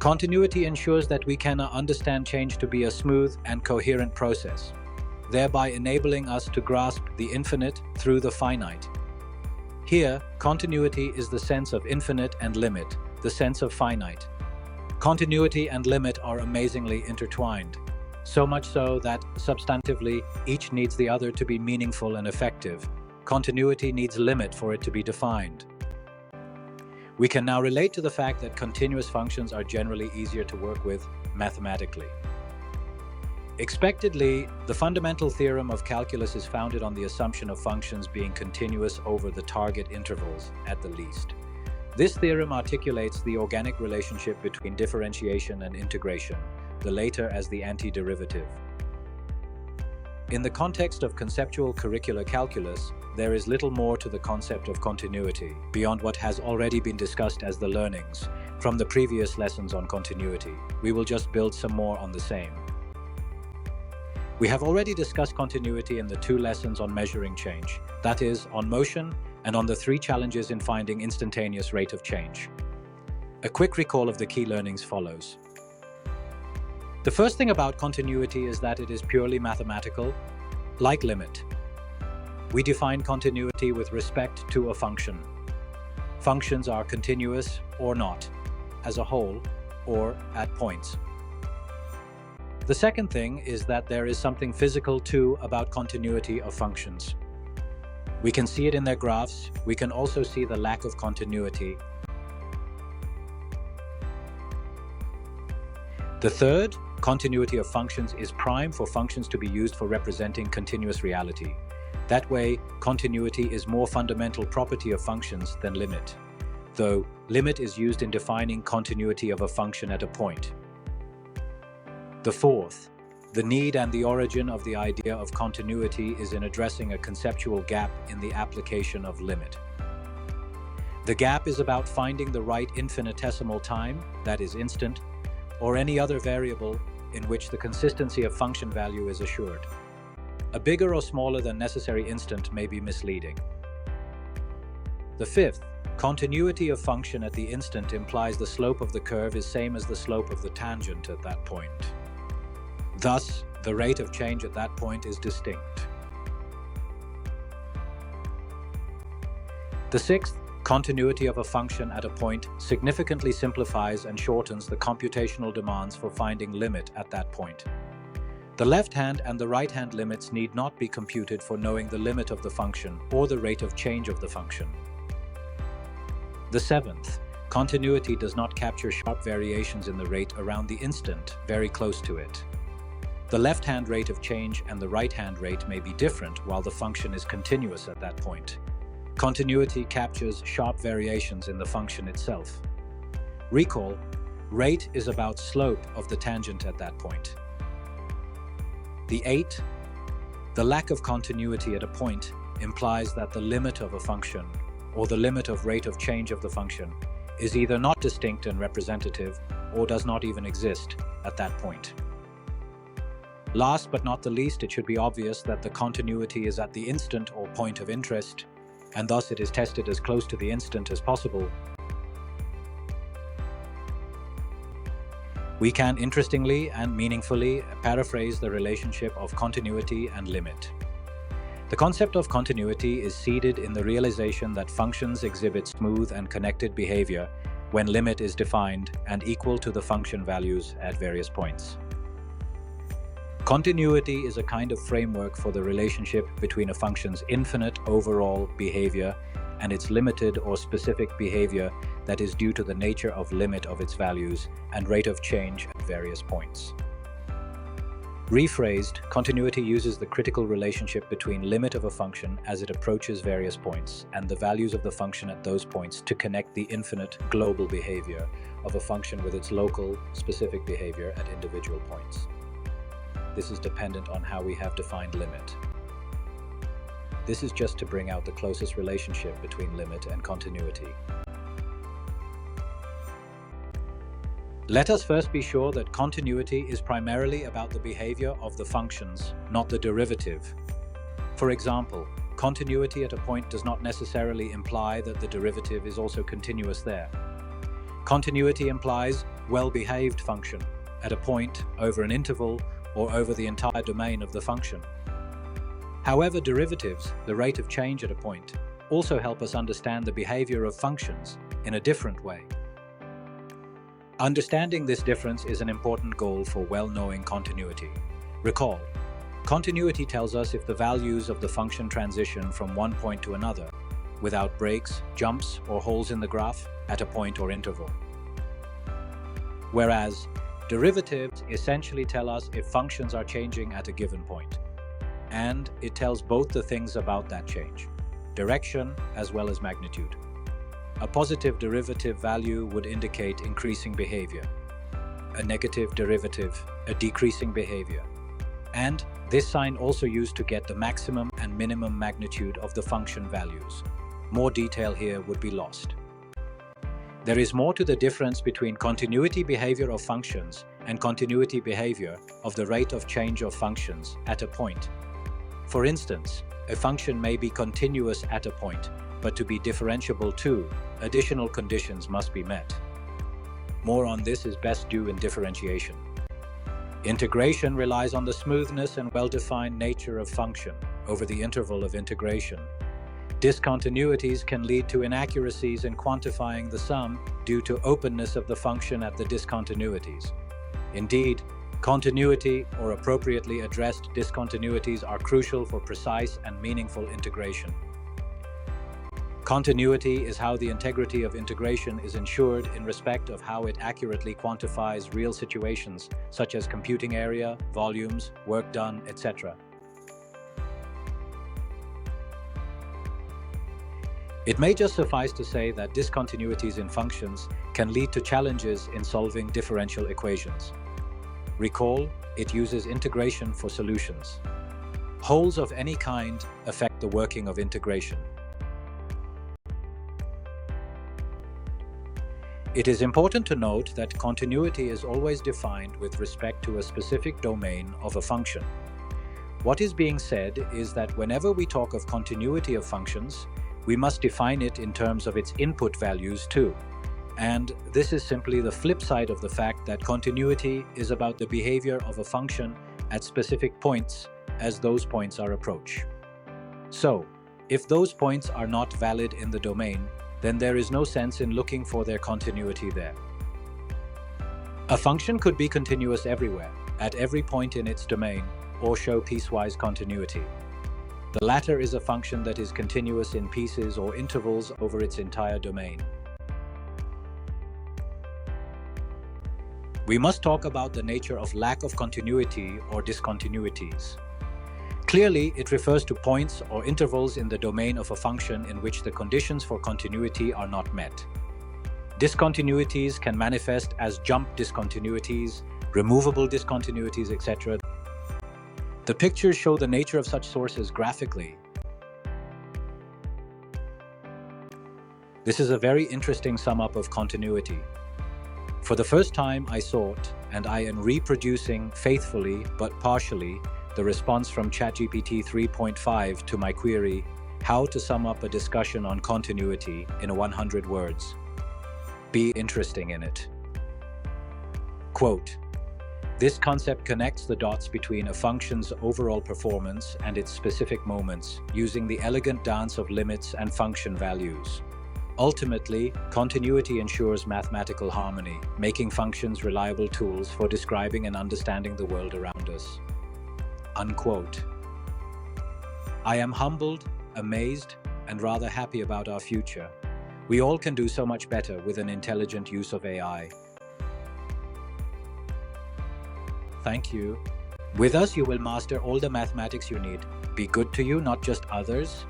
Continuity ensures that we can understand change to be a smooth and coherent process, thereby enabling us to grasp the infinite through the finite. Here, continuity is the sense of infinite and limit, the sense of finite. Continuity and limit are amazingly intertwined, so much so that, substantively, each needs the other to be meaningful and effective. Continuity needs limit for it to be defined. We can now relate to the fact that continuous functions are generally easier to work with mathematically. Expectedly, the fundamental theorem of calculus is founded on the assumption of functions being continuous over the target intervals, at the least. This theorem articulates the organic relationship between differentiation and integration, the later as the antiderivative. In the context of conceptual curricular calculus, there is little more to the concept of continuity, beyond what has already been discussed as the learnings from the previous lessons on continuity. We will just build some more on the same. We have already discussed continuity in the 2 lessons on measuring change, that is, on motion and on the 3 challenges in finding instantaneous rate of change. A quick recall of the key learnings follows. The first thing about continuity is that it is purely mathematical, like limit. We define continuity with respect to a function. Functions are continuous or not, as a whole, or at points. The second thing is that there is something physical too about continuity of functions. We can see it in their graphs. We can also see the lack of continuity. The third, continuity of functions, is prime for functions to be used for representing continuous reality. That way, continuity is more fundamental property of functions than limit, though limit is used in defining continuity of a function at a point. The fourth, the need and the origin of the idea of continuity is in addressing a conceptual gap in the application of limit. The gap is about finding the right infinitesimal time, that is instant, or any other variable in which the consistency of function value is assured. A bigger or smaller than necessary instant may be misleading. The fifth, continuity of function at the instant implies the slope of the curve is same as the slope of the tangent at that point. Thus, the rate of change at that point is distinct. The sixth, continuity of a function at a point significantly simplifies and shortens the computational demands for finding limit at that point. The left-hand and the right-hand limits need not be computed for knowing the limit of the function or the rate of change of the function. The seventh, continuity does not capture sharp variations in the rate around the instant, very close to it. The left-hand rate of change and the right-hand rate may be different while the function is continuous at that point. Continuity captures sharp variations in the function itself. Recall, rate is about slope of the tangent at that point. The 8, the lack of continuity at a point implies that the limit of a function, or the limit of rate of change of the function, is either not distinct and representative or does not even exist at that point. Last but not the least, it should be obvious that the continuity is at the instant or point of interest, and thus it is tested as close to the instant as possible. We can interestingly and meaningfully paraphrase the relationship of continuity and limit. The concept of continuity is seeded in the realization that functions exhibit smooth and connected behavior when limit is defined and equal to the function values at various points. Continuity is a kind of framework for the relationship between a function's infinite overall behavior and its limited or specific behavior that is due to the nature of limit of its values and rate of change at various points. Rephrased, continuity uses the critical relationship between limit of a function as it approaches various points and the values of the function at those points to connect the infinite global behavior of a function with its local, specific behavior at individual points. This is dependent on how we have defined limit. This is just to bring out the closest relationship between limit and continuity. Let us first be sure that continuity is primarily about the behavior of the functions, not the derivative. For example, continuity at a point does not necessarily imply that the derivative is also continuous there. Continuity implies well-behaved function at a point, over an interval, or over the entire domain of the function. However, derivatives, the rate of change at a point, also help us understand the behavior of functions in a different way. Understanding this difference is an important goal for well-knowing continuity. Recall, continuity tells us if the values of the function transition from one point to another, without breaks, jumps, or holes in the graph at a point or interval. Whereas, derivatives essentially tell us if functions are changing at a given point. And it tells both the things about that change, direction as well as magnitude. A positive derivative value would indicate increasing behavior. A negative derivative, a decreasing behavior. And this sign also used to get the maximum and minimum magnitude of the function values. More detail here would be lost. There is more to the difference between continuity behavior of functions and continuity behavior of the rate of change of functions at a point. For instance, a function may be continuous at a point, but to be differentiable too, additional conditions must be met. More on this is best due in differentiation. Integration relies on the smoothness and well-defined nature of function over the interval of integration. Discontinuities can lead to inaccuracies in quantifying the sum due to openness of the function at the discontinuities. Indeed, continuity or appropriately addressed discontinuities are crucial for precise and meaningful integration. Continuity is how the integrity of integration is ensured in respect of how it accurately quantifies real situations such as computing area, volumes, work done, etc. It may just suffice to say that discontinuities in functions can lead to challenges in solving differential equations. Recall, it uses integration for solutions. Holes of any kind affect the working of integration. It is important to note that continuity is always defined with respect to a specific domain of a function. What is being said is that whenever we talk of continuity of functions, we must define it in terms of its input values too. And this is simply the flip side of the fact that continuity is about the behavior of a function at specific points as those points are approached. So, if those points are not valid in the domain, then there is no sense in looking for their continuity there. A function could be continuous everywhere, at every point in its domain, or show piecewise continuity. The latter is a function that is continuous in pieces or intervals over its entire domain. We must talk about the nature of lack of continuity or discontinuities. Clearly, it refers to points or intervals in the domain of a function in which the conditions for continuity are not met. Discontinuities can manifest as jump discontinuities, removable discontinuities, etc. The pictures show the nature of such sources graphically. This is a very interesting sum up of continuity. For the first time I saw it, and I am reproducing faithfully but partially the response from ChatGPT 3.5 to my query, how to sum up a discussion on continuity in 100 words. Be interesting in it. Quote, this concept connects the dots between a function's overall performance and its specific moments, using the elegant dance of limits and function values. Ultimately, continuity ensures mathematical harmony, making functions reliable tools for describing and understanding the world around us. Unquote. I am humbled, amazed, and rather happy about our future. We all can do so much better with an intelligent use of AI. Thank you. With us, you will master all the mathematics you need. Be good to you, not just others.